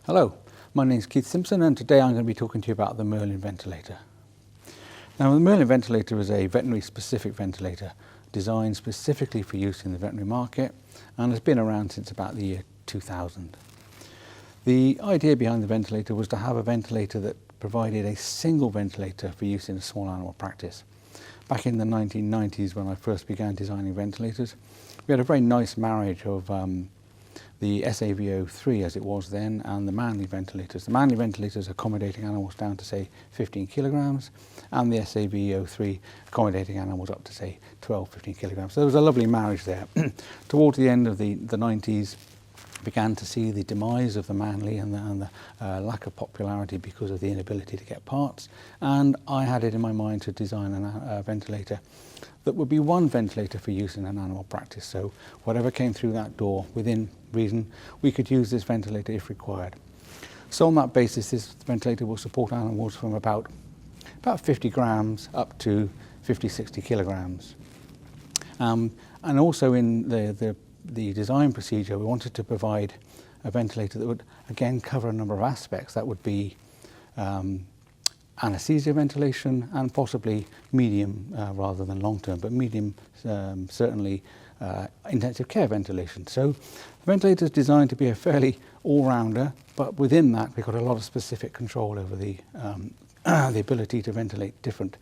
Hello, my name is Keith Simpson and today I'm going to be talking to you about the Merlin ventilator. Now the Merlin ventilator is a veterinary specific ventilator designed specifically for use in the veterinary market and has been around since about the year 2000. The idea behind the ventilator was to have a ventilator that provided a single ventilator for use in a small animal practice. Back in the 1990s when I first began designing ventilators, we had a very nice marriage of the SAVO3 as it was then and the Manley ventilators. The Manley ventilators accommodating animals down to say 15 kilograms and the SAVO3 accommodating animals up to say 12, 15 kilograms. So there was a lovely marriage there. Towards the end of the 90s, began to see the demise of the Manley and the lack of popularity because of the inability to get parts, and I had it in my mind to design a ventilator that would be one ventilator for use in an animal practice. So whatever came through that door, within reason, we could use this ventilator if required. So on that basis, this ventilator will support animals from about 50 grams up to 50, 60 kilograms. And also in the design procedure, we wanted to provide a ventilator that would again cover a number of aspects. That would be anesthesia ventilation and possibly medium rather than long term, but medium certainly intensive care ventilation. So the ventilator is designed to be a fairly all-rounder, but within that we've got a lot of specific control over the ability to ventilate different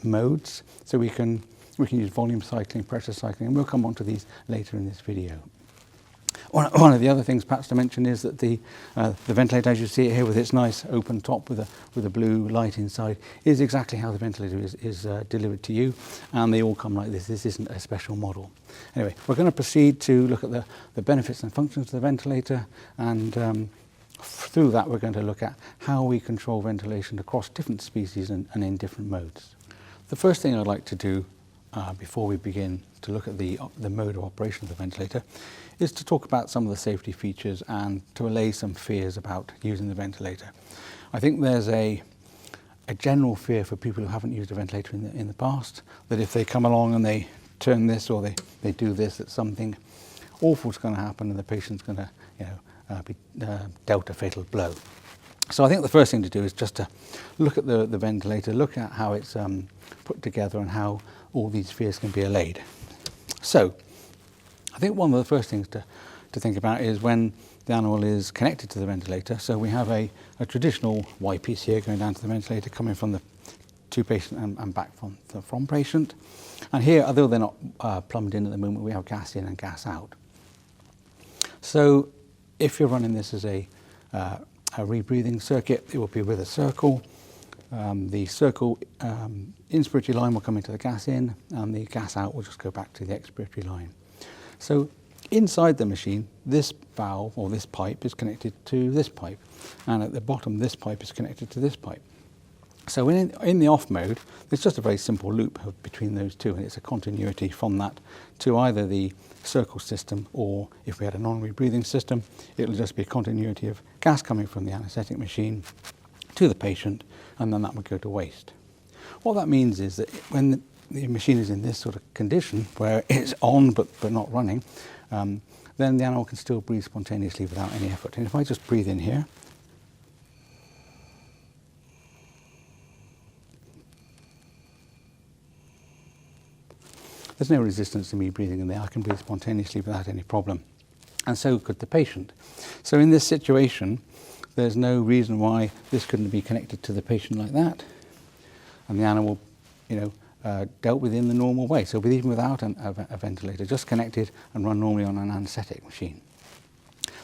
modes. So we can use volume cycling, pressure cycling, and we'll come on to these later in this video. One of the other things perhaps to mention is that the ventilator, as you see it here with its nice open top with a blue light inside, is exactly how the ventilator is delivered to you, and they all come like this. This isn't a special model. Anyway, we're going to proceed to look at the benefits and functions of the ventilator, and through that we're going to look at how we control ventilation across different species and in different modes. The first thing I'd like to do before we begin to look at the mode of operation of the ventilator is to talk about some of the safety features and to allay some fears about using the ventilator. I think there's a general fear for people who haven't used a ventilator in the past, that if they come along and they turn this or they do this, that something awful is going to happen and the patient's going to be dealt a fatal blow. So I think the first thing to do is just to look at the ventilator, look at how it's put together and how all these fears can be allayed. So I think one of the first things to think about is when the animal is connected to the ventilator. So we have a traditional Y piece here going down to the ventilator, coming from the to patient and back from patient. And here, although they're not plumbed in at the moment, we have gas in and gas out. So if you're running this as a rebreathing circuit, it will be with a circle. The circle inspiratory line will come into the gas in, and the gas out will just go back to the expiratory line. So inside the machine, this valve or this pipe is connected to this pipe, and at the bottom this pipe is connected to this pipe. So in the off mode, there's just a very simple loop between those two, and it's a continuity from that to either the circle system, or if we had a non-rebreathing system, it'll just be a continuity of gas coming from the anaesthetic machine to the patient, and then that would go to waste. What that means is that when the machine is in this sort of condition where it's on but not running, then the animal can still breathe spontaneously without any effort. And if I just breathe in here, there's no resistance to me breathing in there. I can breathe spontaneously without any problem. And so could the patient. So in this situation, there's no reason why this couldn't be connected to the patient like that, and the animal, dealt with in the normal way. So even without a ventilator, just connected and run normally on an anaesthetic machine.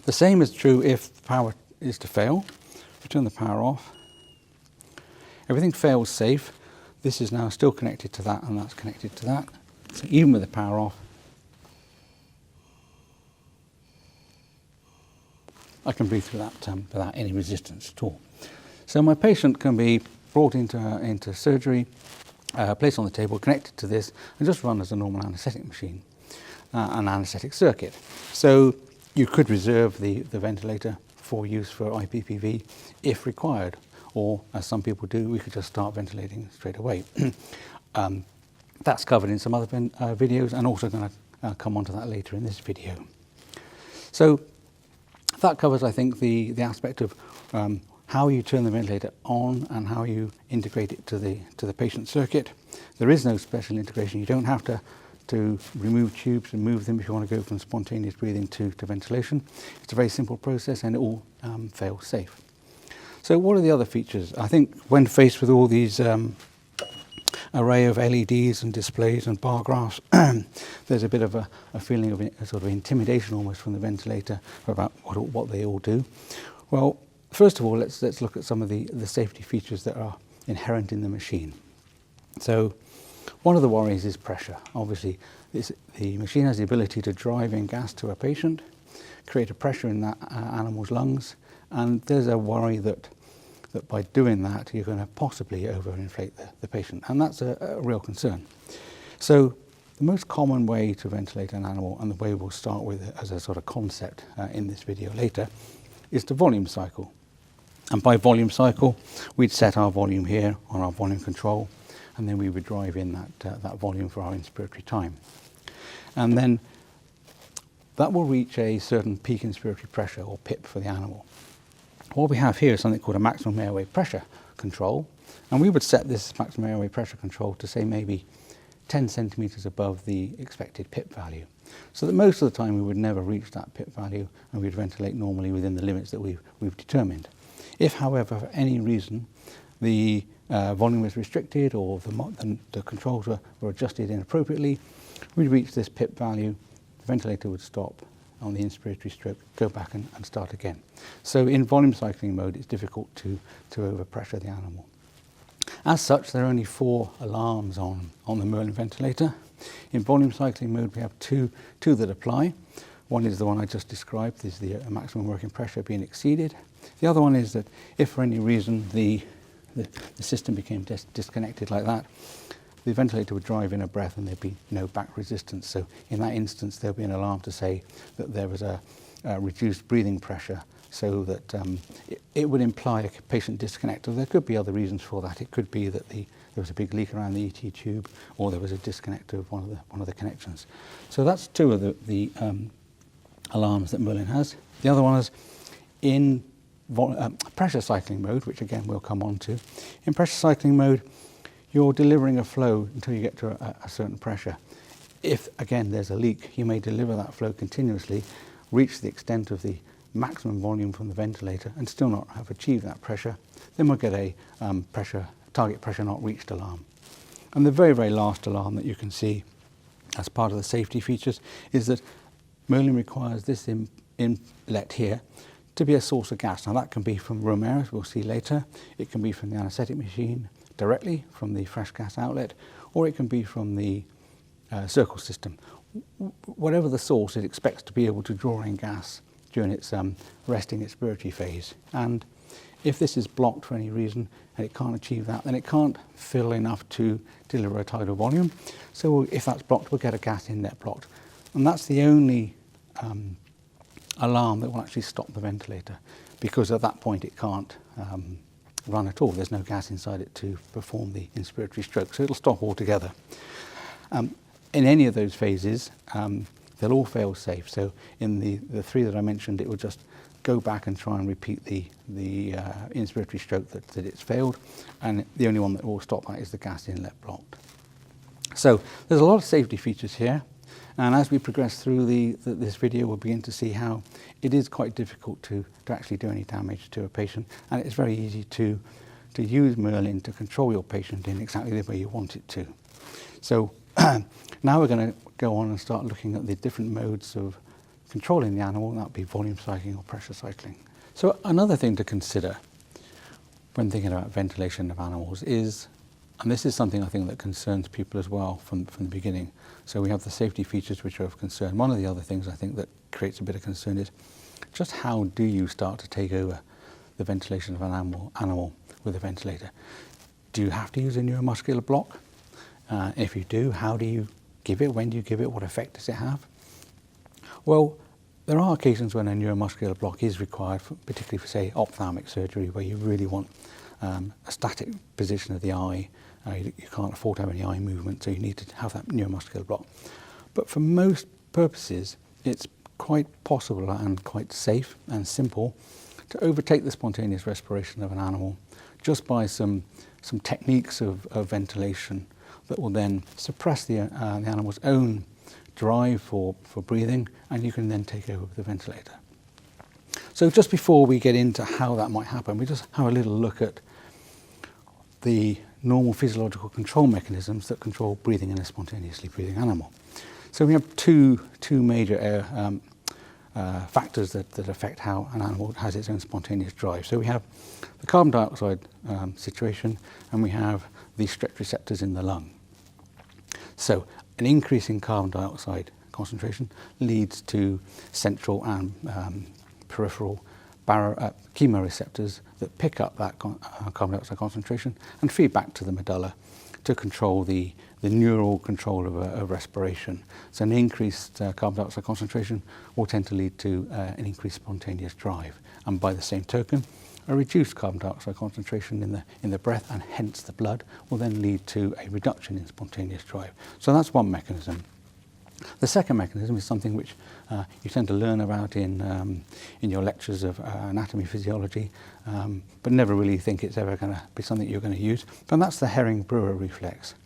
The same is true if power is to fail. If we turn the power off, everything fails safe. This is now still connected to that, and that's connected to that. So even with the power off, I can breathe through that without any resistance at all. So my patient can be brought into surgery, placed on the table, connected to this, and just run as a normal anaesthetic machine, an anaesthetic circuit. So you could reserve the ventilator for use for IPPV if required, or as some people do, we could just start ventilating straight away. That's covered in some other videos, and also going to come on to that later in this video. So That covers, I think, the aspect of how you turn the ventilator on and how you integrate it to the patient circuit. There is no special integration. You don't have to remove tubes and move them if you want to go from spontaneous breathing to ventilation. It's a very simple process, and it all fails safe. So what are the other features? I think when faced with all these array of LEDs and displays and bar graphs, there's a bit of a feeling of a sort of intimidation almost from the ventilator about what they all do. Well, first of all, let's look at some of the safety features that are inherent in the machine. So one of the worries is pressure. Obviously, the machine has the ability to drive in gas to a patient, create a pressure in that animal's lungs, and there's a worry that by doing that, you're going to possibly overinflate the patient, and that's a real concern. So the most common way to ventilate an animal, and the way we'll start with as a sort of concept in this video later, is to volume cycle. And by volume cycle, we'd set our volume here on our volume control, and then we would drive in that volume for our inspiratory time. And then that will reach a certain peak inspiratory pressure, or PIP, for the animal. What we have here is something called a maximum airway pressure control, and we would set this maximum airway pressure control to say maybe 10 centimetres above the expected PIP value, so that most of the time we would never reach that PIP value, and we'd ventilate normally within the limits that we've determined. If, however, for any reason the volume was restricted, or the controls were adjusted inappropriately, we'd reach this PIP value, the ventilator would stop on the inspiratory stroke, go back and start again. So in volume cycling mode, it's difficult to overpressure the animal. As such, there are only 4 alarms on the Merlin ventilator. In volume cycling mode, we have two that apply. One is the one I just described, is the maximum working pressure being exceeded. The other one is that if for any reason the system became disconnected like that, the ventilator would drive in a breath and there'd be no back resistance. So in that instance, there'll be an alarm to say that there was a reduced breathing pressure, so that it would imply a patient disconnect. Or there could be other reasons for that. It could be that there was a big leak around the ET tube, or there was a disconnect of one of the connections. So that's 2 of the alarms that Merlin has. The other one is in pressure cycling mode, which again we'll come on to. In pressure cycling mode, you're delivering a flow until you get to a certain pressure. If, again, there's a leak, you may deliver that flow continuously, reach the extent of the maximum volume from the ventilator, and still not have achieved that pressure. Then we'll get a target pressure not reached alarm. And the very, very last alarm that you can see as part of the safety features is that Merlin requires this inlet here to be a source of gas. Now that can be from room air, as we'll see later. It can be from the anaesthetic machine directly from the fresh gas outlet, or it can be from the circle system. Whatever the source, it expects to be able to draw in gas during its resting expiratory phase. And if this is blocked for any reason and it can't achieve that, then it can't fill enough to deliver a tidal volume. So if that's blocked, we'll get a gas inlet blocked. And that's the only alarm that will actually stop the ventilator, because at that point it can't run at all. There's no gas inside it to perform the inspiratory stroke, so it'll stop altogether. In any of those phases, they'll all fail safe. So in the 3 that I mentioned, it will just go back and try and repeat the inspiratory stroke that it's failed, and the only one that will stop that is the gas inlet blocked. So there's a lot of safety features here, and as we progress through this video, we'll begin to see how it is quite difficult to actually do any damage to a patient, and it's very easy to use Merlin to control your patient in exactly the way you want it to. So now we're going to go on and start looking at the different modes of controlling the animal, and that would be volume cycling or pressure cycling. So another thing to consider when thinking about ventilation of animals is, and this is something I think that concerns people as well from the beginning. So we have the safety features which are of concern. One of the other things I think that creates a bit of concern is just how do you start to take over the ventilation of an animal with a ventilator? Do you have to use a neuromuscular block? If you do, how do you give it? When do you give it? What effect does it have? Well, there are occasions when a neuromuscular block is required, particularly for, say, ophthalmic surgery, where you really want a static position of the eye. You can't afford to have any eye movement, so you need to have that neuromuscular block. But for most purposes, it's quite possible and quite safe and simple to overtake the spontaneous respiration of an animal just by some techniques of ventilation that will then suppress the animal's own drive for breathing, and you can then take over the ventilator. So just before we get into how that might happen, we just have a little look at the normal physiological control mechanisms that control breathing in a spontaneously breathing animal. So we have two major factors that affect how an animal has its own spontaneous drive. So we have the carbon dioxide situation, and we have the stretch receptors in the lung. So an increase in carbon dioxide concentration leads to central and peripheral chemoreceptors that pick up that carbon dioxide concentration and feed back to the medulla to control the neural control of respiration. So an increased carbon dioxide concentration will tend to lead to an increased spontaneous drive, and by the same token, a reduced carbon dioxide concentration in the breath and hence the blood will then lead to a reduction in spontaneous drive. So that's one mechanism. The second mechanism is something which you tend to learn about in your lectures of anatomy, physiology, but never really think it's ever going to be something you're going to use, and that's the Herring-Brewer reflex.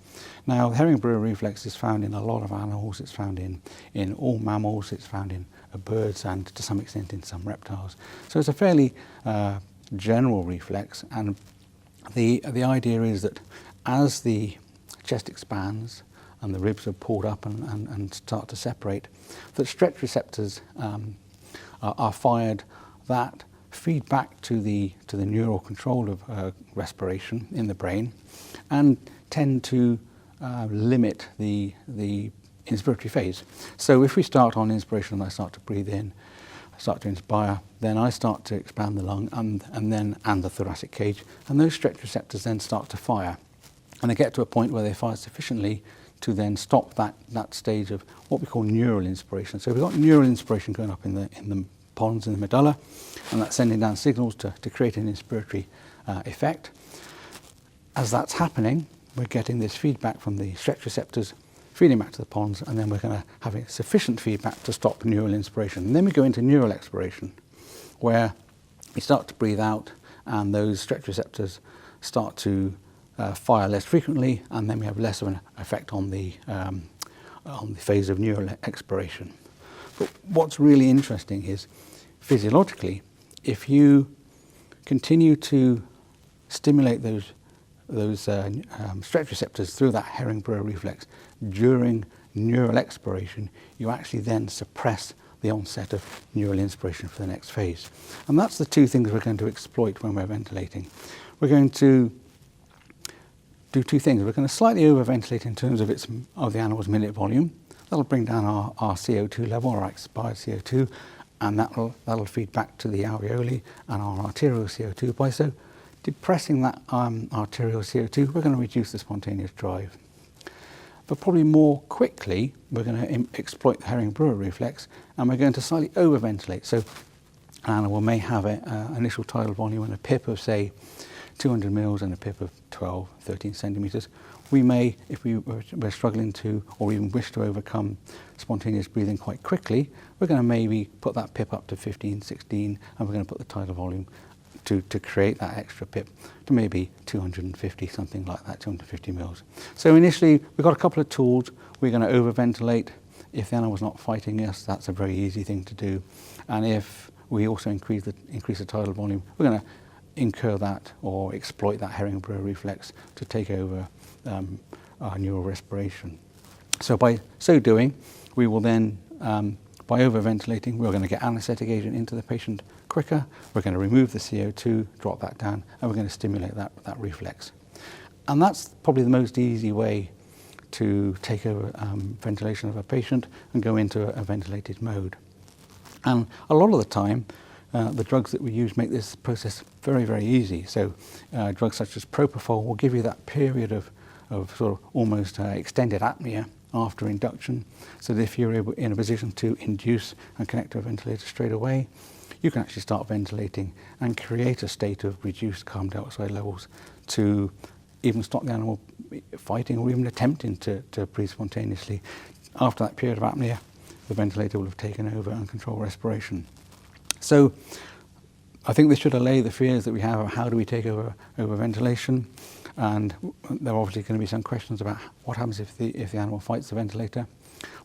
Now, the Herring-Brewer reflex is found in a lot of animals. It's found in all mammals, it's found in birds, and to some extent in some reptiles. So it's a fairly general reflex, and the idea is that as the chest expands and the ribs are pulled up and start to separate, that stretch receptors are fired that feed back to the neural control of respiration in the brain and tend to limit the inspiratory phase. So if we start on inspiration and I start to breathe in, I start to inspire, then I start to expand the lung and the thoracic cage, and those stretch receptors then start to fire. And they get to a point where they fire sufficiently to then stop that stage of what we call neural inspiration. So we've got neural inspiration going up in the pons, in the medulla, and that's sending down signals to create an inspiratory effect. As that's happening, we're getting this feedback from the stretch receptors feeding back to the pons, and then we're going to have sufficient feedback to stop neural inspiration. And then we go into neural expiration, where we start to breathe out and those stretch receptors start to fire less frequently, and then we have less of an effect on the phase of neural expiration. But what's really interesting is, physiologically, if you continue to stimulate those stretch receptors through that Herring-Brewer reflex during neural expiration, you actually then suppress the onset of neural inspiration for the next phase. And that's the two things we're going to exploit when we're ventilating. We're going to do two things. We're going to slightly overventilate in terms of the animal's minute volume. That'll bring down our CO2 level, our expired CO2, and that'll feed back to the alveoli and our arterial CO2. By so depressing that arterial CO2, we're going to reduce the spontaneous drive. But probably more quickly, we're going to exploit the Herring-Brewer reflex, and we're going to slightly overventilate. So an animal may have an initial tidal volume and a PIP of, say, 200 mils and a PIP of 12, 13 centimetres. We may, if we're struggling to, or even wish to overcome spontaneous breathing quite quickly, we're going to maybe put that PIP up to 15, 16, and we're going to put the tidal volume to create that extra PIP to maybe 250, something like that, 250 mils. So initially, we've got a couple of tools. We're going to overventilate. If the animal's not fighting us, that's a very easy thing to do. And if we also increase the tidal volume, we're going to incur that or exploit that Herring-Brewer reflex to take over our neural respiration. So by so doing, we will then, by overventilating, we're going to get anaesthetic agent into the patient quicker, we're going to remove the CO2, drop that down, and we're going to stimulate that reflex. And that's probably the most easy way to take over ventilation of a patient and go into a ventilated mode. And a lot of the time, the drugs that we use make this process very, very easy. So drugs such as propofol will give you that period of sort of almost extended apnea after induction, so that if you're in a position to induce and connect to a ventilator straight away, you can actually start ventilating and create a state of reduced carbon dioxide levels to even stop the animal fighting or even attempting to breathe spontaneously. After that period of apnea, the ventilator will have taken over and controlled respiration. So I think this should allay the fears that we have of how do we take over ventilation, and there are obviously going to be some questions about what happens if the animal fights the ventilator.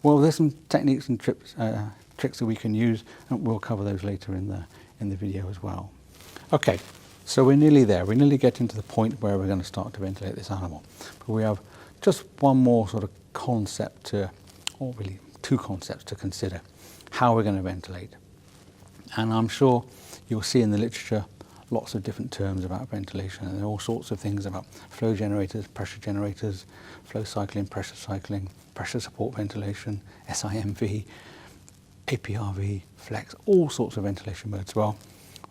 Well, there's some techniques and tricks that we can use, and we'll cover those later in the video as well. Okay, so we're nearly there. We're nearly getting to the point where we're going to start to ventilate this animal. But we have just one more sort of concept or really two concepts to consider, how we're going to ventilate. And I'm sure you'll see in the literature lots of different terms about ventilation, and there are all sorts of things about flow generators, flow cycling, pressure support ventilation, SIMV, APRV, flex, all sorts of ventilation modes. Well,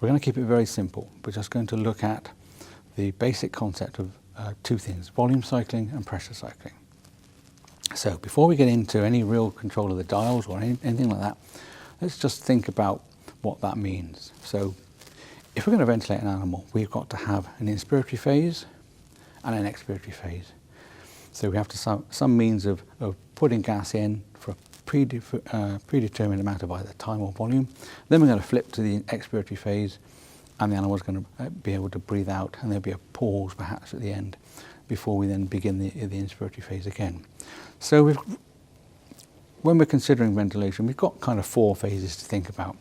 we're going to keep it very simple. We're just going to look at the basic concept of two things, volume cycling and pressure cycling. So before we get into any real control of the dials or anything like that, let's just think about what that means. So if we're going to ventilate an animal, we've got to have an inspiratory phase and an expiratory phase. So we have to some means of putting gas in for a predetermined amount of either time or volume. Then we're going to flip to the expiratory phase, and the animal is going to be able to breathe out, and there'll be a pause perhaps at the end before we then begin the inspiratory phase again. So when we're considering ventilation, we've got kind of four phases to think about.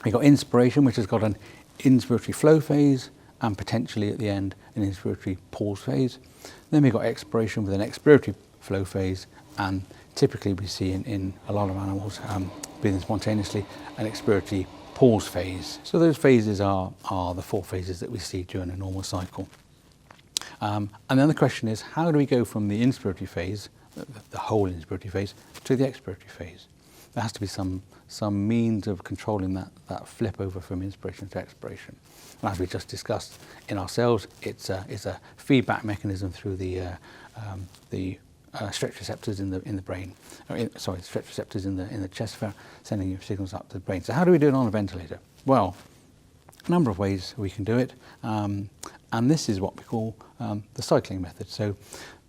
We've got inspiration, which has got an inspiratory flow phase and potentially at the end an inspiratory pause phase. Then we've got expiration with an expiratory flow phase, and typically we see in a lot of animals breathing spontaneously an expiratory pause phase. So those phases are the four phases that we see during a normal cycle. And then the question is, how do we go from the inspiratory phase, the whole inspiratory phase, to the expiratory phase? There has to be some means of controlling that flip over from inspiration to expiration. And as we just discussed in our cells, it's a feedback mechanism through the stretch receptors in the brain. Stretch receptors in the chest, sending signals up to the brain. So how do we do it on a ventilator? Well, a number of ways we can do it, and this is what we call the cycling method. So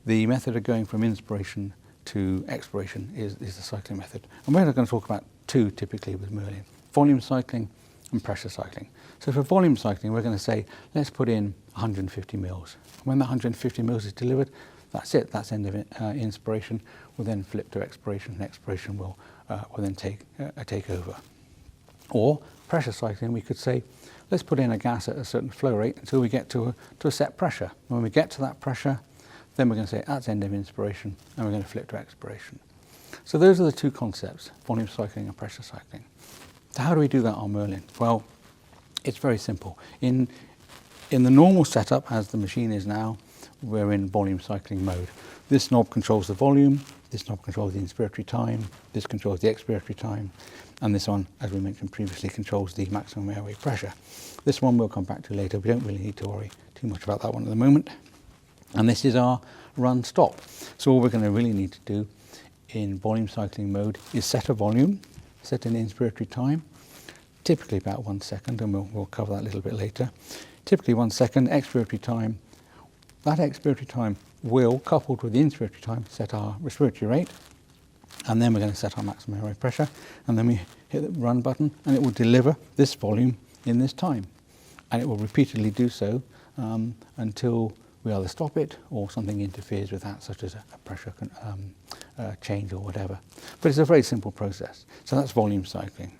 the method of going from inspiration to expiration is the cycling method. And we're going to talk about two typically with Merlin: volume cycling and pressure cycling. So for volume cycling, we're going to say, let's put in 150 mils. When that 150 mils is delivered, that's it, that's end of inspiration. We'll then flip to expiration, and expiration will then take over. Or pressure cycling, we could say, let's put in a gas at a certain flow rate until we get to a set pressure. When we get to that pressure, then we're going to say that's end of inspiration, and we're going to flip to expiration. So those are the two concepts, volume cycling and pressure cycling. So how do we do that on Merlin? Well, it's very simple. In the normal setup, as the machine is now, we're in volume cycling mode. This knob controls the volume, this knob controls the inspiratory time, this controls the expiratory time, and this one, as we mentioned previously, controls the maximum airway pressure. This one we'll come back to later. We don't really need to worry too much about that one at the moment. And this is our run stop. So all we're going to really need to do in volume cycling mode is set a volume, set an inspiratory time, typically about 1 second, and we'll cover that a little bit later. Typically 1 second, expiratory time. That expiratory time will, coupled with the inspiratory time, set our respiratory rate, and then we're going to set our maximum airway pressure, and then we hit the run button, and it will deliver this volume in this time. And it will repeatedly do so until we either stop it or something interferes with that, such as a pressure change or whatever. But it's a very simple process. So that's volume cycling.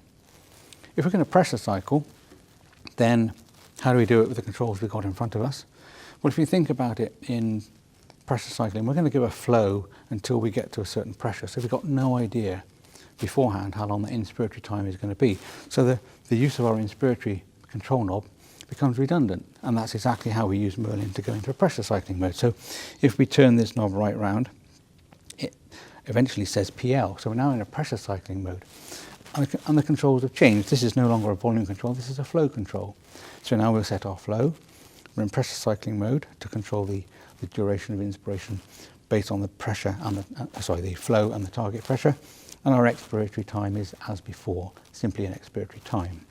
If we're going to pressure cycle, then how do we do it with the controls we've got in front of us? Well, if you think about it in pressure cycling, we're going to give a flow until we get to a certain pressure. So we've got no idea beforehand how long the inspiratory time is going to be. So the use of our inspiratory control knob becomes redundant, and that's exactly how we use Merlin to go into a pressure cycling mode. So if we turn this knob right round, it eventually says PL. So we're now in a pressure cycling mode. And the controls have changed. This is no longer a volume control, this is a flow control. So now we'll set our flow. We're in pressure cycling mode to control the duration of inspiration based on the pressure and the flow and the target pressure. And our expiratory time is, as before, simply an expiratory time.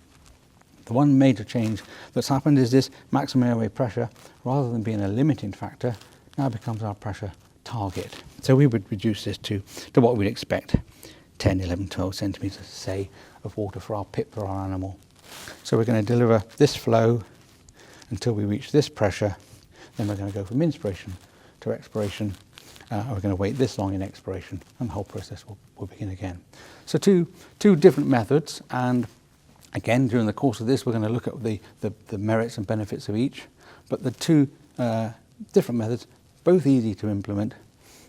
The one major change that's happened is this maximum airway pressure, rather than being a limiting factor, now becomes our pressure target. So we would reduce this to what we'd expect, 10, 11, 12 centimetres, say, of water for our PIP for our animal. So we're going to deliver this flow until we reach this pressure. Then we're going to go from inspiration to expiration. We're going to wait this long in expiration, and the whole process will begin again. So two different methods, and again, during the course of this, we're going to look at the merits and benefits of each. But the two different methods, both easy to implement.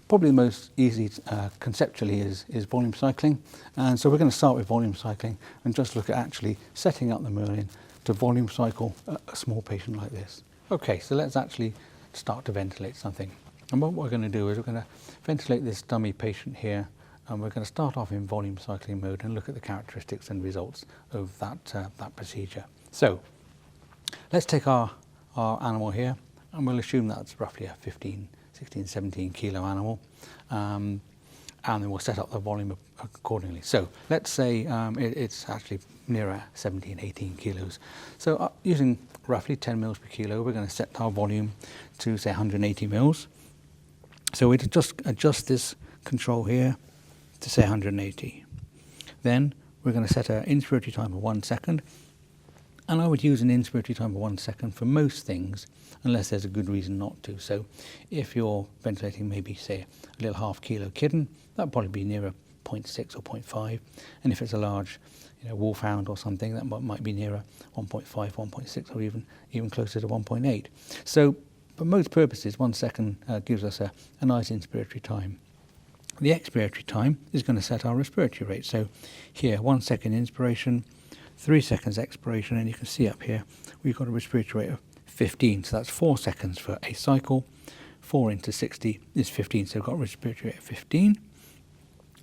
Probably the most easy conceptually is volume cycling. And so we're going to start with volume cycling and just look at actually setting up the Merlin to volume cycle a small patient like this. Okay, so let's actually start to ventilate something. And what we're going to do is we're going to ventilate this dummy patient here, and we're going to start off in volume cycling mode and look at the characteristics and results of that procedure. So let's take our animal here, and we'll assume that's roughly a 16, 17 kilo animal, and then we'll set up the volume accordingly. So let's say it's actually nearer 17, 18 kilos. So using roughly 10 mils per kilo, we're going to set our volume to say 180 mils. So we just adjust this control here to say 180. Then we're going to set an inspiratory time of 1 second. And I would use an inspiratory time of 1 second for most things, unless there's a good reason not to. So if you're ventilating maybe, say, a little half kilo kitten, that'd probably be nearer 0.6 or 0.5. And if it's a large, wolfhound or something, that might be nearer 1.5, 1.6, or even closer to 1.8. So for most purposes, 1 second gives us a nice inspiratory time. The expiratory time is going to set our respiratory rate. So here, 1 second inspiration, 3 seconds expiration, and you can see up here we've got a respiratory rate of 15. So that's 4 seconds for a cycle. 4 into 60 is 15. So we've got a respiratory rate of 15.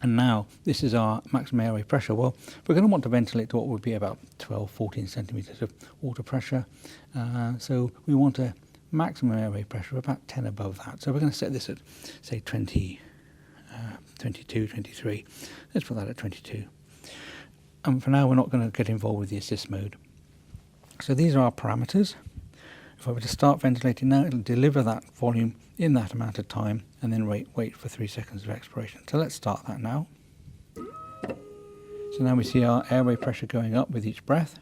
And now this is our maximum airway pressure. Well, we're going to want to ventilate to what would be about 12, 14 centimetres of water pressure. So we want a maximum airway pressure of about 10 above that. So we're going to set this at, say, 20, 22, 23. Let's put that at 22. And for now, we're not going to get involved with the assist mode. So these are our parameters. If I were to start ventilating now, it'll deliver that volume in that amount of time, and then wait for 3 seconds of expiration. So let's start that now. So now we see our airway pressure going up with each breath.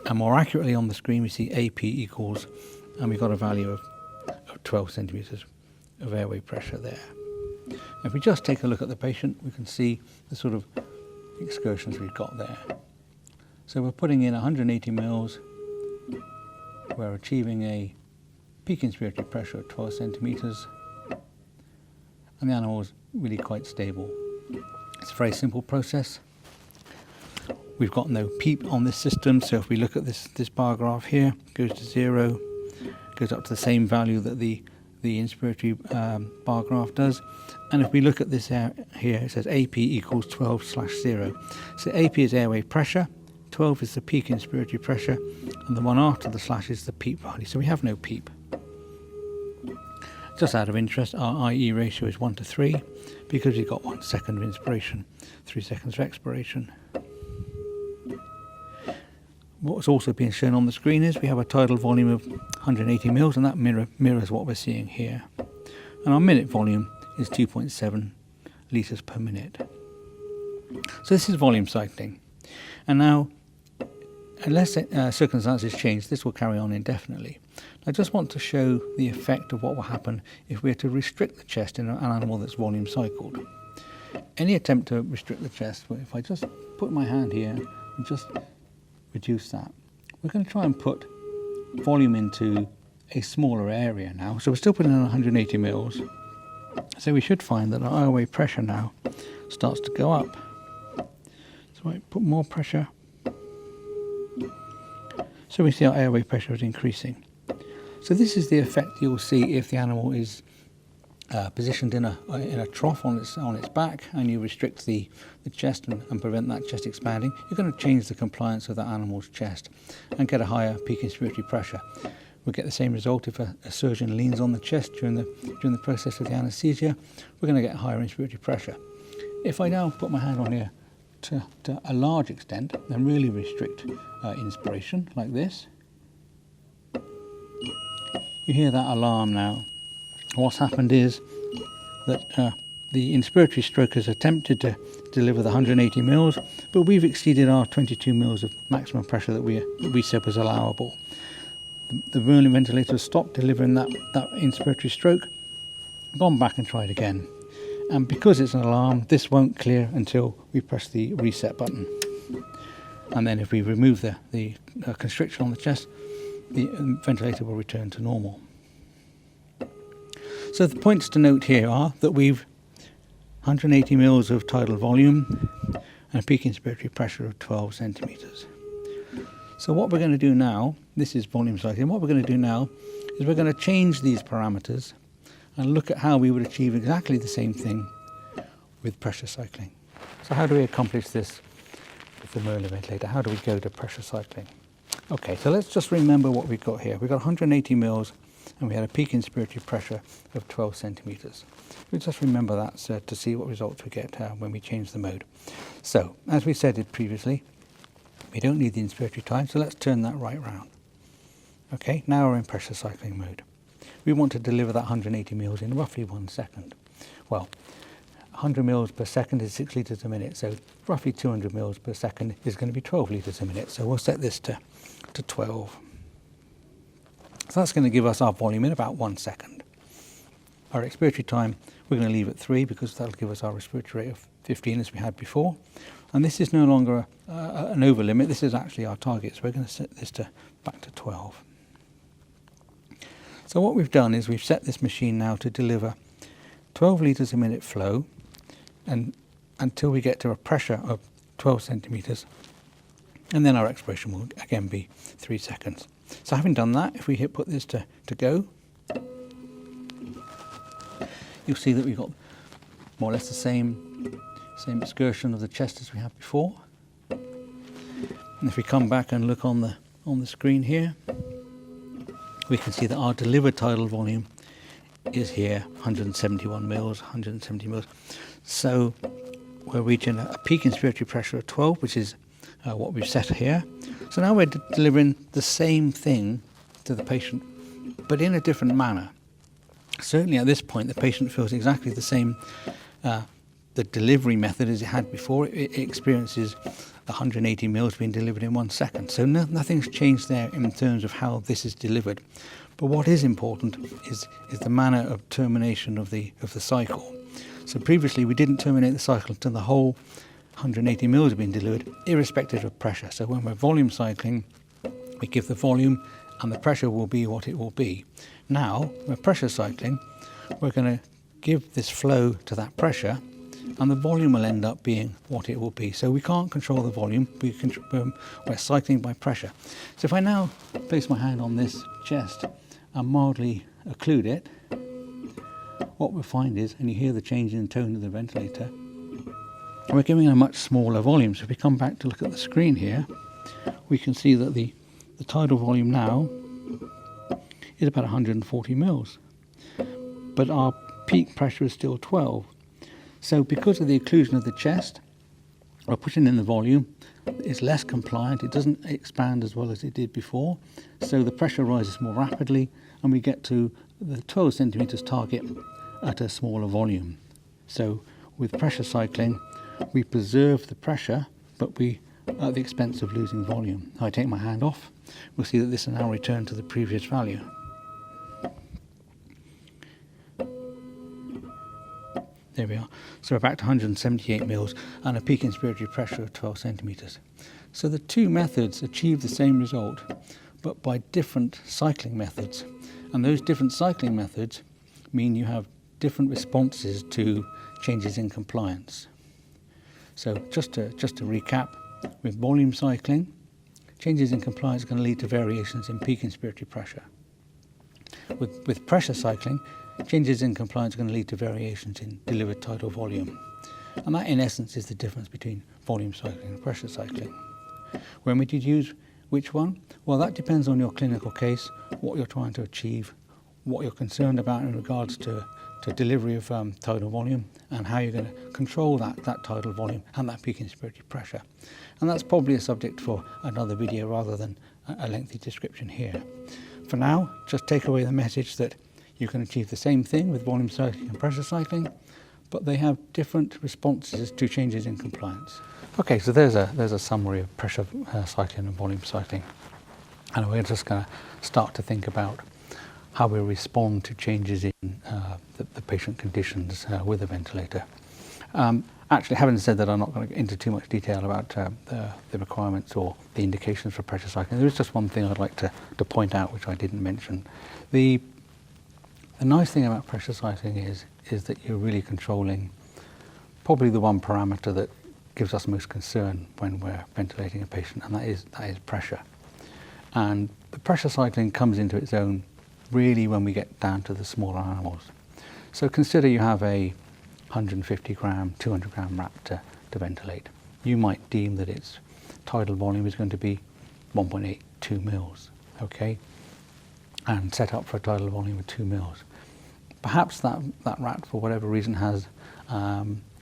And more accurately on the screen, we see AP equals, and we've got a value of 12 centimetres of airway pressure there. If we just take a look at the patient, we can see the sort of excursions we've got there. So we're putting in 180 mils, we're achieving a peak inspiratory pressure of 12 centimetres, and the animal is really quite stable. It's a very simple process. We've got no PEEP on this system, so if we look at this bar graph here, it goes to 0, goes up to the same value that the inspiratory bar graph does. And if we look at this here, it says AP equals 12/0. So AP is airway pressure, 12 is the peak inspiratory pressure, and the one after the slash is the PEEP value. So we have no PEEP. Just out of interest, our IE ratio is 1 to 3, because we've got 1 second of inspiration, 3 seconds of expiration. What's also being shown on the screen is we have a tidal volume of 180 mils, and that mirrors what we're seeing here. And our minute volume is 2.7 litres per minute. So this is volume cycling. And now, unless circumstances change, this will carry on indefinitely. I just want to show the effect of what will happen if we are to restrict the chest in an animal that's volume cycled. Any attempt to restrict the chest, if I just put my hand here and just reduce that, we're going to try and put volume into a smaller area now. So we're still putting in 180 mils. So we should find that our airway pressure now starts to go up. So I put more pressure. So we see our airway pressure is increasing. So this is the effect you'll see if the animal is positioned in a trough on its back, and you restrict the chest and prevent that chest expanding. You're going to change the compliance of that animal's chest and get a higher peak inspiratory pressure. We'll get the same result if a surgeon leans on the chest during the process of the anaesthesia. We're going to get a higher inspiratory pressure. If I now put my hand on here to a large extent and really restrict inspiration like this, you hear that alarm now. What's happened is that the inspiratory stroke has attempted to deliver the 180 mils, but we've exceeded our 22 mils of maximum pressure that we said was allowable. The Merlin ventilator has stopped delivering that inspiratory stroke, gone back and tried again. And because it's an alarm, this won't clear until we press the reset button. And then if we remove the constriction on the chest, the ventilator will return to normal. So the points to note here are that we've 180 mils of tidal volume and a peak inspiratory pressure of 12 centimeters. So what we're going to do now, this is volume cycling, what we're going to do now is we're going to change these parameters and look at how we would achieve exactly the same thing with pressure cycling. So how do we accomplish this with the Merlin ventilator? How do we go to pressure cycling? Okay, so let's just remember what we've got here. We've got 180 mils and we had a peak inspiratory pressure of 12 centimeters. We'll just remember that to see what results we get when we change the mode. So, as we said it previously, we don't need the inspiratory time, so let's turn that right round. Okay, now we're in pressure cycling mode. We want to deliver that 180 mils in roughly 1 second. Well, 100 mils per second is 6 litres a minute, so roughly 200 mils per second is going to be 12 litres a minute. So we'll set this to 12. So that's going to give us our volume in about 1 second. Our expiratory time we're going to leave at 3 because that'll give us our respiratory rate of 15 as we had before. And this is no longer an over limit, this is actually our target, so we're going to set this back to 12. So what we've done is we've set this machine now to deliver 12 litres a minute flow and until we get to a pressure of 12 centimetres, and then our expiration will again be 3 seconds. So having done that, if we put this to go, you'll see that we've got more or less the same excursion of the chest as we had before. And if we come back and look on the screen here, we can see that our delivered tidal volume is here, 171 mils, 170 mils. So we're reaching a peak inspiratory pressure of 12, which is what we've set here. So now we're delivering the same thing to the patient, but in a different manner. Certainly at this point, the patient feels exactly the same, the delivery method as it had before. It experiences 180 mils being delivered in 1 second. So nothing's changed there in terms of how this is delivered. But what is important is the manner of termination of the cycle. So previously we didn't terminate the cycle until the whole 180 mils have been delivered, irrespective of pressure. So when we're volume cycling, we give the volume and the pressure will be what it will be. Now, we're pressure cycling, we're going to give this flow to that pressure and the volume will end up being what it will be. So we can't control the volume, we're cycling by pressure. So if I now place my hand on this chest and mildly occlude it, what we'll find is, and you hear the change in tone of the ventilator, we're giving it a much smaller volume. So if we come back to look at the screen here, we can see that the tidal volume now is about 140 mils, but our peak pressure is still 12. So because of the occlusion of the chest, we're putting in the volume, it's less compliant, it doesn't expand as well as it did before, so the pressure rises more rapidly and we get to the 12 centimeters target at a smaller volume. So with pressure cycling, we preserve the pressure, but we at the expense of losing volume. I take my hand off, we'll see that this has now returned to the previous value. There we are. So we're back to 178 mils and a peak inspiratory pressure of 12 centimeters. So the two methods achieve the same result, but by different cycling methods. And those different cycling methods mean you have different responses to changes in compliance. So just to recap, with volume cycling, changes in compliance are going to lead to variations in peak inspiratory pressure. With pressure cycling, changes in compliance are going to lead to variations in delivered tidal volume. And that in essence is the difference between volume cycling and pressure cycling. When would you use which one? Well, that depends on your clinical case, what you're trying to achieve, what you're concerned about in regards to delivery of tidal volume, and how you're going to control that tidal volume and that peak inspiratory pressure. And that's probably a subject for another video rather than a lengthy description here. For now, just take away the message that you can achieve the same thing with volume cycling and pressure cycling, but they have different responses to changes in compliance. Okay, so there's a summary of pressure cycling and volume cycling. And we're just going to start to think about how we respond to changes in the patient conditions with a ventilator. Actually, having said that, I'm not going to get into too much detail about the requirements or the indications for pressure cycling. There is just one thing I'd like to point out, which I didn't mention. The nice thing about pressure cycling is that you're really controlling probably the one parameter that gives us most concern when we're ventilating a patient, and that is pressure. And the pressure cycling comes into its own really when we get down to the smaller animals. So consider you have a 150 gram, 200 gram rat to ventilate. You might deem that its tidal volume is going to be 1.82 mils, okay? And set up for a tidal volume of 2 mils. Perhaps that rat, for whatever reason,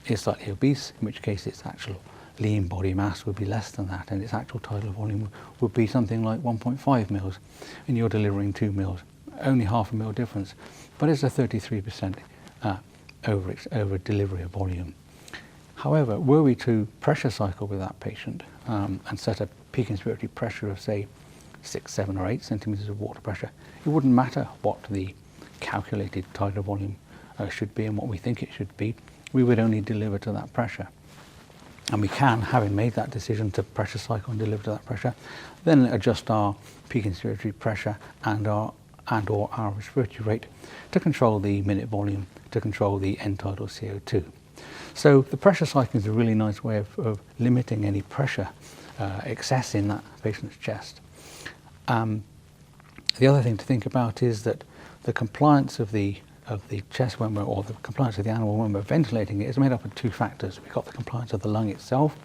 is slightly obese, in which case its actual lean body mass would be less than that, and its actual tidal volume would be something like 1.5 mils, and you're delivering 2 mils. Only half a mil difference, but it's a 33% over delivery of volume. However, were we to pressure cycle with that patient and set a peak inspiratory pressure of, say, 6, 7 or 8 centimeters of water pressure, it wouldn't matter what the calculated tidal volume should be and what we think it should be. We would only deliver to that pressure. And we can, having made that decision to pressure cycle and deliver to that pressure, then adjust our peak inspiratory pressure and or our respiratory rate to control the minute volume, to control the end tidal CO2. So the pressure cycling is a really nice way of limiting any pressure excess in that patient's chest. The other thing to think about is that the compliance of the chest or the compliance of the animal when we're ventilating it is made up of 2 factors. We've got the compliance of the lung itself,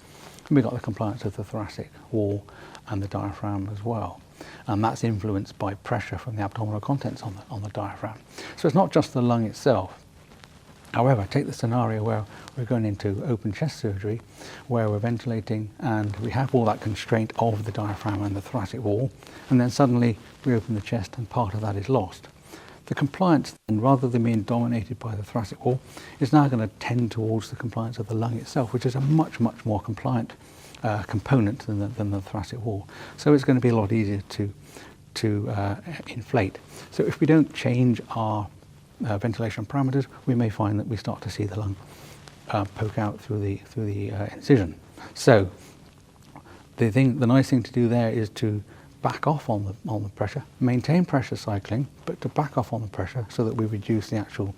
and we've got the compliance of the thoracic wall and the diaphragm as well. And that's influenced by pressure from the abdominal contents on the diaphragm. So it's not just the lung itself. However, take the scenario where we're going into open chest surgery, where we're ventilating and we have all that constraint of the diaphragm and the thoracic wall, and then suddenly we open the chest and part of that is lost. The compliance, then, rather than being dominated by the thoracic wall, is now going to tend towards the compliance of the lung itself, which is a much, much more compliant component than the thoracic wall. So it's going to be a lot easier to inflate. So if we don't change our ventilation parameters, we may find that we start to see the lung poke out through the incision. So the nice thing to do there is to back off on the pressure, maintain pressure cycling, but to back off on the pressure so that we reduce the actual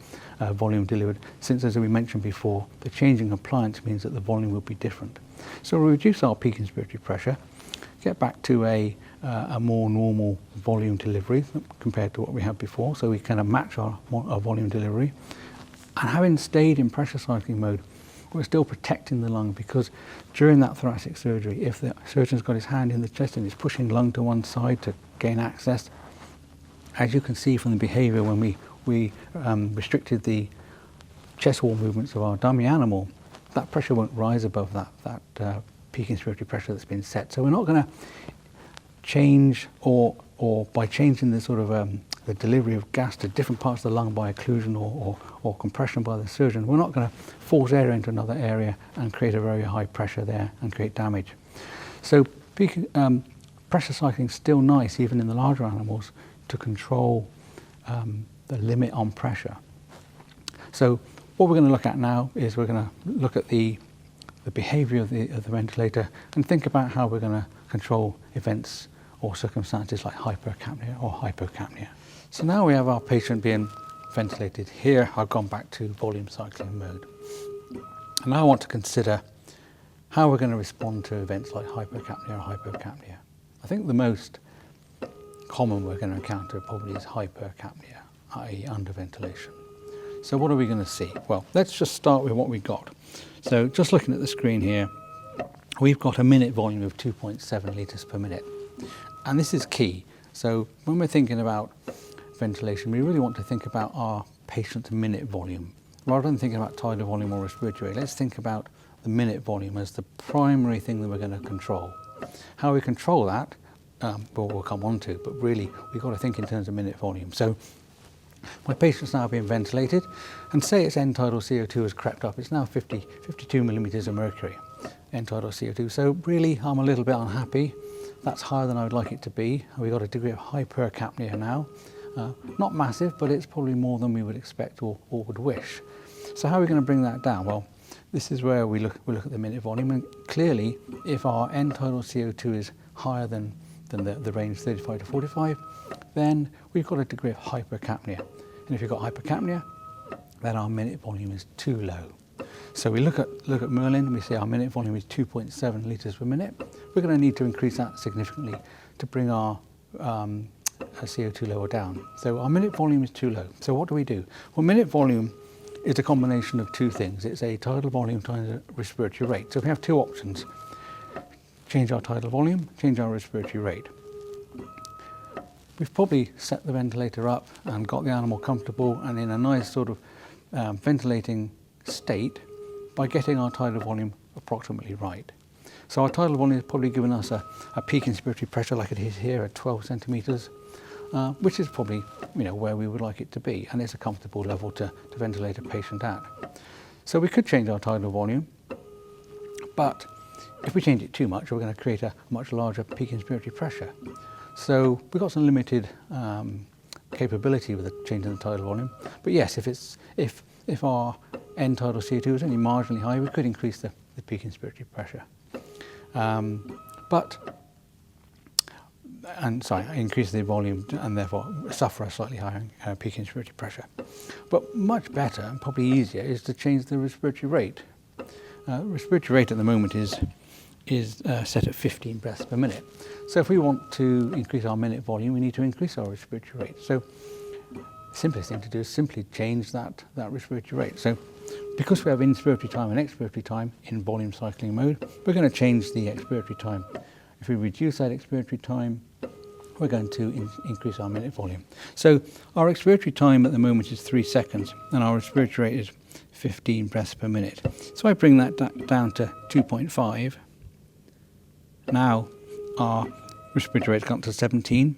volume delivered, since, as we mentioned before, the change in compliance means that the volume will be different. So we'll reduce our peak inspiratory pressure, get back to a more normal volume delivery compared to what we had before, so we kind of match our volume delivery. And having stayed in pressure cycling mode, we're still protecting the lung, because during that thoracic surgery, if the surgeon's got his hand in the chest and is pushing lung to one side to gain access, as you can see from the behaviour when we restricted the chest wall movements of our dummy animal, that pressure won't rise above that peak inspiratory pressure that's been set. So we're not going to change, or by changing the sort of the delivery of gas to different parts of the lung by occlusion or compression by the surgeon, we're not going to force air into another area and create a very high pressure there and create damage. So pressure cycling is still nice, even in the larger animals, to control the limit on pressure. So what we're going to look at now is we're going to look at the behaviour of the ventilator and think about how we're going to control events or circumstances like hypercapnia or hypocapnia. So now we have our patient being ventilated. Here I've gone back to volume cycling mode. And now I want to consider how we're going to respond to events like hypercapnia or hypocapnia. I think the most common we're going to encounter probably is hypercapnia, i.e. underventilation. So what are we going to see? Well, let's just start with what we've got. So just looking at the screen here, we've got a minute volume of 2.7 litres per minute. And this is key. So when we're thinking about ventilation, we really want to think about our patient's minute volume. Rather than thinking about tidal volume or respiratory rate, let's think about the minute volume as the primary thing that we're going to control. How we control that, we'll come on to, but really we've got to think in terms of minute volume. So My patient's now being ventilated, and say its end tidal CO2 has crept up. It's now 52 millimetres of mercury, end tidal CO2. So really, I'm a little bit unhappy. That's higher than I would like it to be. We've got a degree of hypercapnia now. Not massive, but it's probably more than we would expect or would wish. So how are we going to bring that down? Well, this is where we look at the minute volume, and clearly, if our end tidal CO2 is higher than the range 35 to 45, then we've got a degree of hypercapnia. And if you've got hypercapnia, then our minute volume is too low. So we look at Merlin, and we say our minute volume is 2.7 litres per minute. We're going to need to increase that significantly to bring our CO2 lower down. So our minute volume is too low. So what do we do? Well, minute volume is a combination of two things. It's a tidal volume times a respiratory rate. So we have two options: change our tidal volume, change our respiratory rate. We've probably set the ventilator up and got the animal comfortable and in a nice sort of ventilating state by getting our tidal volume approximately right. So our tidal volume has probably given us a peak inspiratory pressure like it is here at 12 centimetres, which is probably where we would like it to be, and it's a comfortable level to ventilate a patient at. So we could change our tidal volume, but if we change it too much, we're going to create a much larger peak inspiratory pressure. So we've got some limited capability with the change in the tidal volume. But yes, if our end tidal CO2 is only marginally high, we could increase the peak inspiratory pressure. Increase the volume and therefore suffer a slightly higher peak inspiratory pressure. But much better and probably easier is to change the respiratory rate. Respiratory rate at the moment is set at 15 breaths per minute. So if we want to increase our minute volume, we need to increase our respiratory rate. So the simplest thing to do is simply change that respiratory rate. So because we have inspiratory time and expiratory time in volume cycling mode, we're going to change the expiratory time. If we reduce that expiratory time, we're going to increase our minute volume. So our expiratory time at the moment is 3 seconds, and our respiratory rate is 15 breaths per minute. So I bring that down to 2.5. Now our respiratory rate's gone to 17,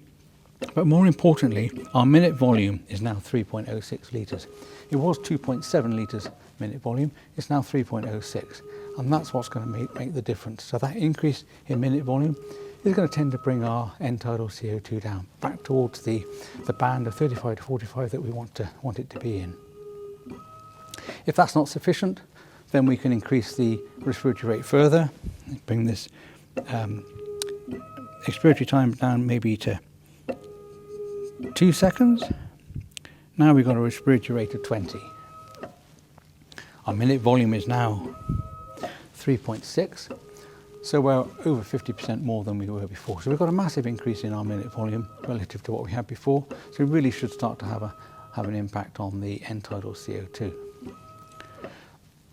but more importantly, our minute volume is now 3.06 litres. It was 2.7 litres minute volume, it's now 3.06, and that's what's going to make the difference. So that increase in minute volume is going to tend to bring our end tidal CO2 down, back towards the band of 35 to 45 that we want it to be in. If that's not sufficient, then we can increase the respiratory rate further, bring this expiratory time down maybe to 2 seconds. Now we've got a respiratory rate of 20. Our minute volume is now 3.6, so we're over 50% more than we were before. So we've got a massive increase in our minute volume relative to what we had before, so we really should start to have an impact on the end tidal CO2.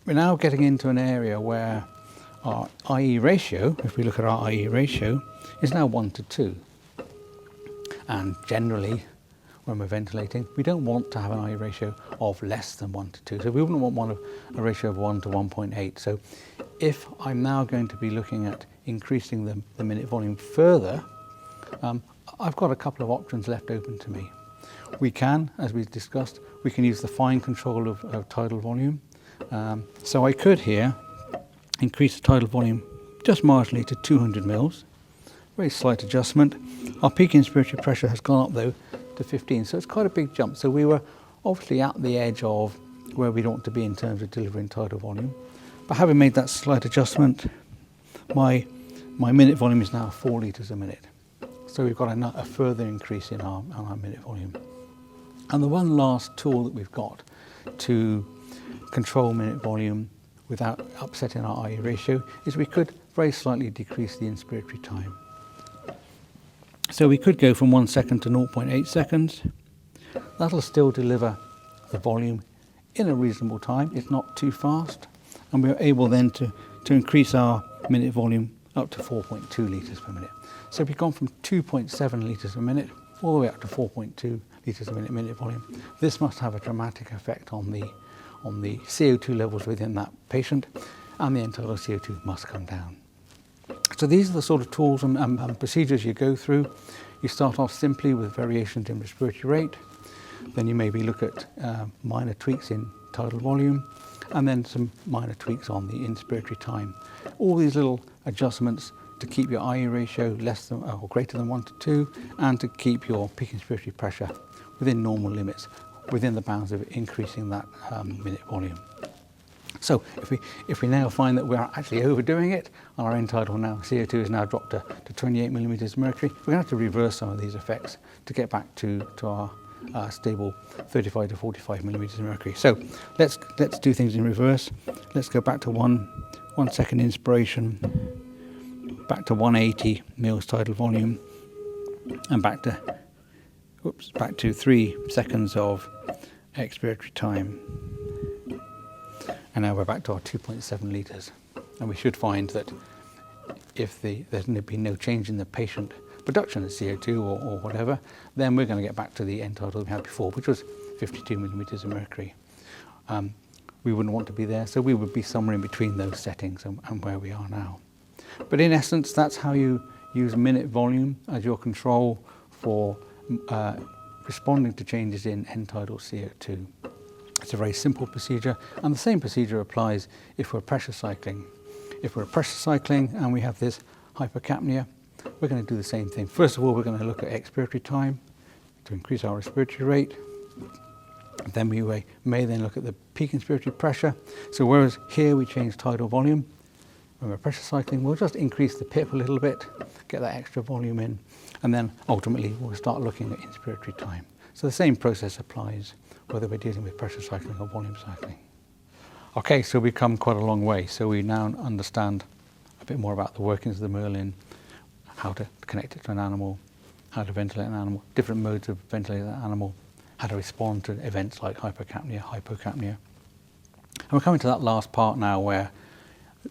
We're now getting into an area where our IE ratio, if we look at our IE ratio, is now 1 to 2. And generally, when we're ventilating, we don't want to have an IE ratio of less than 1 to 2. So we wouldn't want a ratio of 1 to 1.8. So if I'm now going to be looking at increasing the minute volume further, I've got a couple of options left open to me. We can, as we've discussed, we can use the fine control of tidal volume. So I could here increase the tidal volume just marginally to 200 mils. Very slight adjustment. Our peak inspiratory pressure has gone up though to 15, so it's quite a big jump. So we were obviously at the edge of where we want to be in terms of delivering tidal volume. But having made that slight adjustment, my minute volume is now 4 litres a minute. So we've got a further increase in our minute volume. And the one last tool that we've got to control minute volume without upsetting our IE ratio is we could very slightly decrease the inspiratory time. So we could go from 1 second to 0.8 seconds. That'll still deliver the volume in a reasonable time. It's not too fast. And we're able then to increase our minute volume up to 4.2 litres per minute. So we've gone from 2.7 litres a minute all the way up to 4.2 litres a minute volume. This must have a dramatic effect on the CO2 levels within that patient, and the end tidal CO2 must come down. So these are the sort of tools and procedures you go through. You start off simply with variations in respiratory rate. then you maybe look at minor tweaks in tidal volume, and then some minor tweaks on the inspiratory time. All these little adjustments to keep your IE ratio less than or greater than 1 to 2, and to keep your peak inspiratory pressure within normal limits, within the bounds of increasing that minute volume. So if we now find that we're actually overdoing it, and our end tidal now, CO2 is now dropped to 28 millimeters of mercury, we're going to have to reverse some of these effects to get back to our stable 35 to 45 millimeters of mercury. So let's do things in reverse. Let's go back to 1 second inspiration, back to 180 mils tidal volume, and back to 3 seconds of expiratory time. And now we're back to our 2.7 litres. And we should find that if there's been no change in the patient production of CO2 or whatever, then we're going to get back to the end tidal we had before, which was 52 millimeters of mercury. We wouldn't want to be there, so we would be somewhere in between those settings and where we are now. But in essence, that's how you use minute volume as your control for responding to changes in end tidal CO2. It's a very simple procedure, and the same procedure applies if we're pressure cycling. If we're pressure cycling and we have this hypercapnia, we're going to do the same thing. First of all, we're going to look at expiratory time to increase our respiratory rate. Then we may then look at the peak inspiratory pressure. So whereas here we change tidal volume, when we're pressure cycling, we'll just increase the PIP a little bit, get that extra volume in, and then ultimately we'll start looking at inspiratory time. So the same process applies whether we're dealing with pressure cycling or volume cycling. Okay, so we've come quite a long way. So we now understand a bit more about the workings of the Merlin, how to connect it to an animal, how to ventilate an animal, different modes of ventilating that animal, how to respond to events like hypercapnia, hypocapnia. And we're coming to that last part now where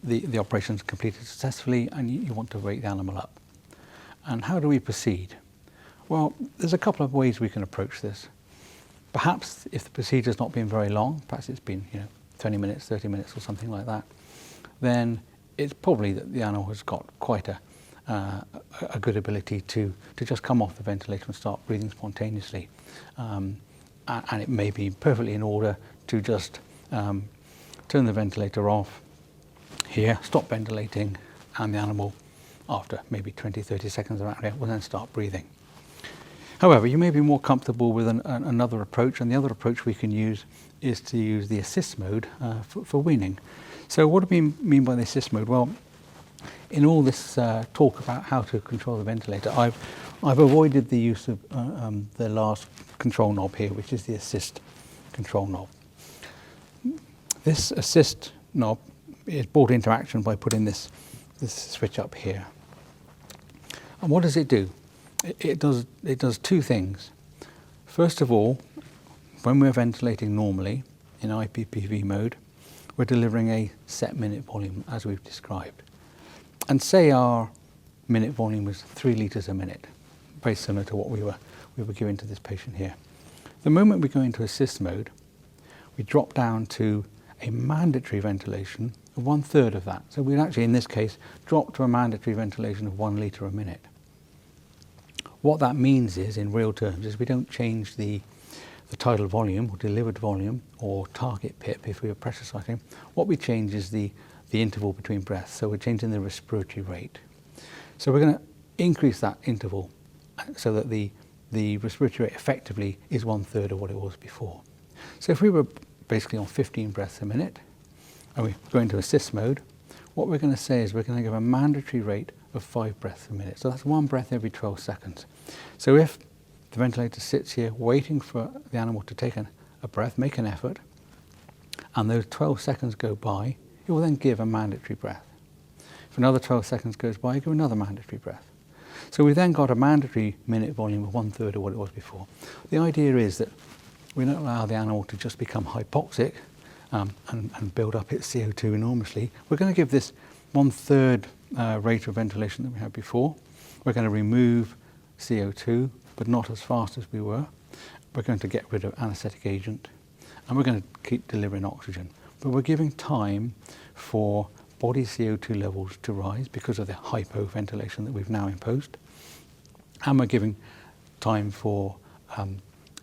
the operation is completed successfully and you want to wake the animal up. And how do we proceed? Well, there's a couple of ways we can approach this. Perhaps if the procedure's not been very long, perhaps it's been 20 minutes, 30 minutes or something like that, then it's probably that the animal has got quite a good ability to just come off the ventilator and start breathing spontaneously. And it may be perfectly in order to just turn the ventilator off here, stop ventilating, and the animal, after maybe 20, 30 seconds around here, will then start breathing. However, you may be more comfortable with another approach, and the other approach we can use is to use the assist mode for weaning. So what do we mean by the assist mode? Well, in all this talk about how to control the ventilator, I've avoided the use of the last control knob here, which is the assist control knob. This assist knob is brought into action by putting this switch up here. And what does it do? It does two things. First of all, when we're ventilating normally in IPPV mode, we're delivering a set minute volume as we've described. And say our minute volume was 3 litres a minute, very similar to what we were giving to this patient here. The moment we go into assist mode, we drop down to a mandatory ventilation of 1/3 of that. So we'd actually, in this case, drop to a mandatory ventilation of 1 litre a minute. What that means is, in real terms, is we don't change the tidal volume or delivered volume or target PIP if we were pressure cycling. What we change is the interval between breaths. So we're changing the respiratory rate. So we're going to increase that interval so that the respiratory rate effectively is 1/3 of what it was before. So if we were basically on 15 breaths a minute and we go into assist mode, what we're going to say is we're going to give a mandatory rate of 5 breaths a minute. So that's 1 breath every 12 seconds. So if the ventilator sits here waiting for the animal to take a breath, make an effort, and those 12 seconds go by, it will then give a mandatory breath. If another 12 seconds goes by, give another mandatory breath. So we've then got a mandatory minute volume of 1/3 of what it was before. The idea is that we don't allow the animal to just become hypoxic and build up its CO2 enormously. We're going to give this 1/3 rate of ventilation that we had before. We're going to remove CO2, but not as fast as we were. We're going to get rid of anaesthetic agent, and we're going to keep delivering oxygen. But we're giving time for body CO2 levels to rise because of the hypoventilation that we've now imposed. And we're giving time for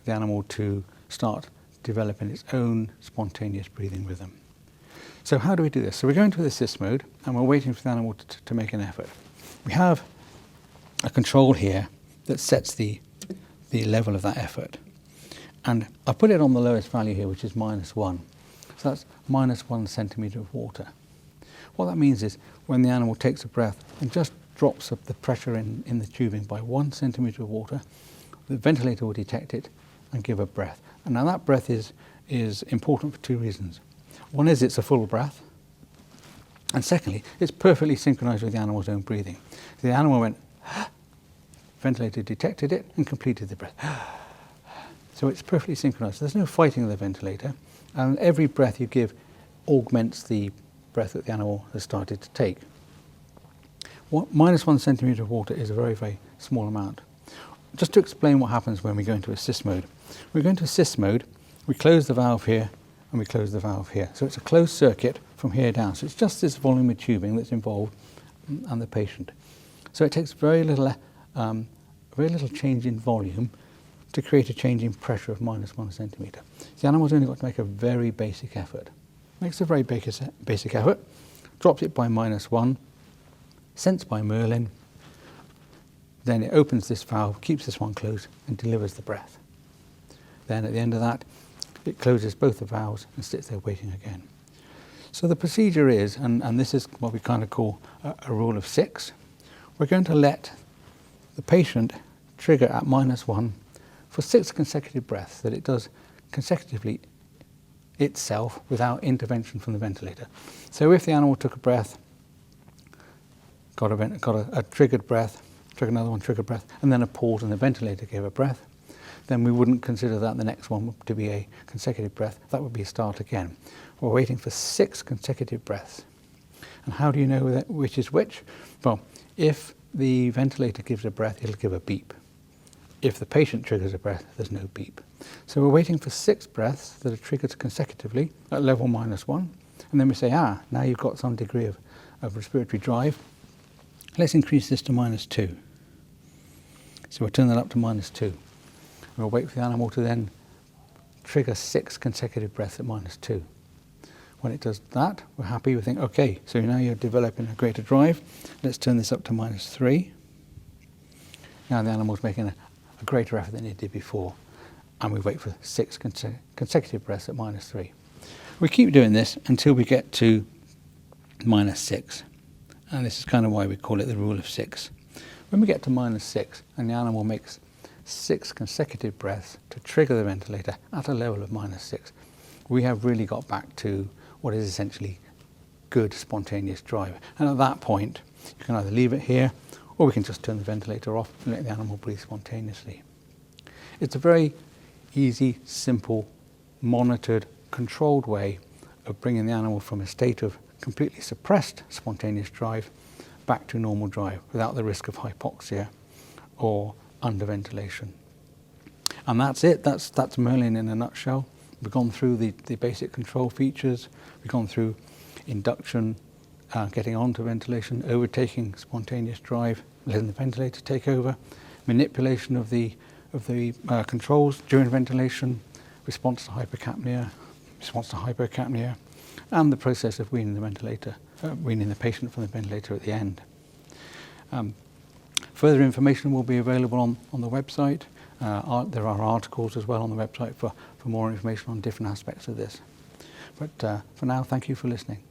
the animal to start developing its own spontaneous breathing rhythm. So how do we do this? So we go into the assist mode and we're waiting for the animal to make an effort. We have a control here that sets the level of that effort. And I put it on the lowest value here, which is -1. So that's -1 centimetre of water. What that means is when the animal takes a breath and just drops up the pressure in the tubing by 1 centimetre of water, the ventilator will detect it and give a breath. And now that breath is important for 2 reasons. One is it's a full breath, and secondly, it's perfectly synchronised with the animal's own breathing. The animal went, ventilator detected it and completed the breath. So it's perfectly synchronised. There's no fighting of the ventilator, and every breath you give augments the breath that the animal has started to take. -1 centimetre of water is a very, very small amount. Just to explain what happens when we go into assist mode. We go into assist mode, we close the valve here, and we close the valve here. So it's a closed circuit from here down. So it's just this volume of tubing that's involved and the patient. So it takes very little change in volume to create a change in pressure of -1 centimetre. The animal's only got to make a very basic effort. Makes a very basic effort, drops it by -1, sensed by Merlin, then it opens this valve, keeps this one closed, and delivers the breath. Then at the end of that, it closes both the valves and sits there waiting again. So the procedure is, and this is what we kind of call a rule of 6, we're going to let the patient trigger at -1 for 6 consecutive breaths that it does consecutively itself without intervention from the ventilator. So if the animal took a breath, got a triggered breath, triggered another one, triggered breath, and then a pause and the ventilator gave a breath, then we wouldn't consider that the next one to be a consecutive breath. That would be a start again. We're waiting for 6 consecutive breaths. And how do you know which is which? Well, if the ventilator gives a breath, it'll give a beep. If the patient triggers a breath, there's no beep. So we're waiting for 6 breaths that are triggered consecutively at level -1. And then we say, now you've got some degree of respiratory drive. Let's increase this to -2. So we'll turn that up to -2. We'll wait for the animal to then trigger 6 consecutive breaths at -2. When it does that, we're happy. We think, okay, so now you're developing a greater drive. Let's turn this up to -3. Now the animal's making a greater effort than it did before. And we wait for 6 consecutive breaths at -3. We keep doing this until we get to -6. And this is kind of why we call it the rule of 6. When we get to -6 and the animal makes 6 consecutive breaths to trigger the ventilator at a level of -6, we have really got back to what is essentially good spontaneous drive. And at that point, you can either leave it here or we can just turn the ventilator off and let the animal breathe spontaneously. It's a very easy, simple, monitored, controlled way of bringing the animal from a state of completely suppressed spontaneous drive back to normal drive without the risk of hypoxia or underventilation. And that's it. That's Merlin in a nutshell. We've gone through the basic control features. We've gone through induction, getting onto ventilation, overtaking spontaneous drive, letting the ventilator take over, manipulation of the controls during ventilation, response to hypercapnia, and the process of weaning the patient from the ventilator at the end. Further information will be available on the website. There are articles as well on the website for more information on different aspects of this. But for now, thank you for listening.